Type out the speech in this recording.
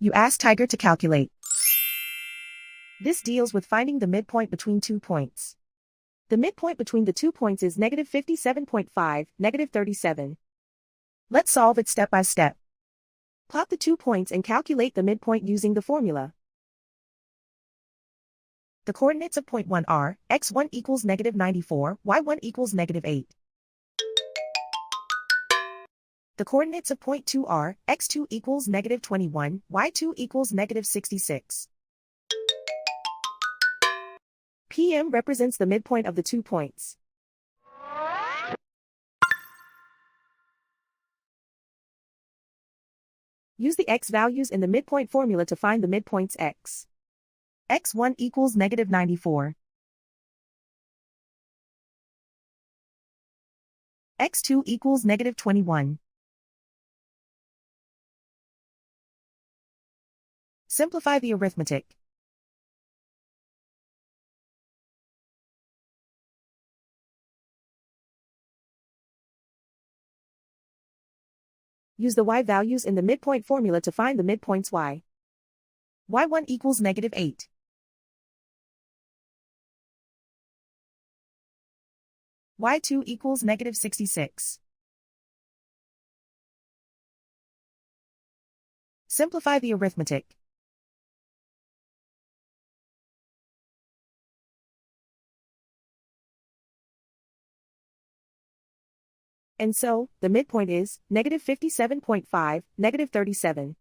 You ask Tiger to calculate. This deals with finding the midpoint between 2 points. The midpoint between the 2 points is negative 57.5, negative 37. Let's solve it step by step. Plot the 2 points and calculate the midpoint using the formula. The coordinates of point 1 are, x1 equals negative 94, y1 equals negative 8. The coordinates of point 2 are, x2 equals negative 21, y2 equals negative 66. PM represents the midpoint of the 2 points. Use the x values in the midpoint formula to find the midpoints x. x1 equals negative 94. x2 equals negative 21. Simplify the arithmetic. Use the y values in the midpoint formula to find the midpoints y. y1 equals negative 8. y2 equals negative 66. Simplify the arithmetic. And so, the midpoint is negative 57.5, negative 37.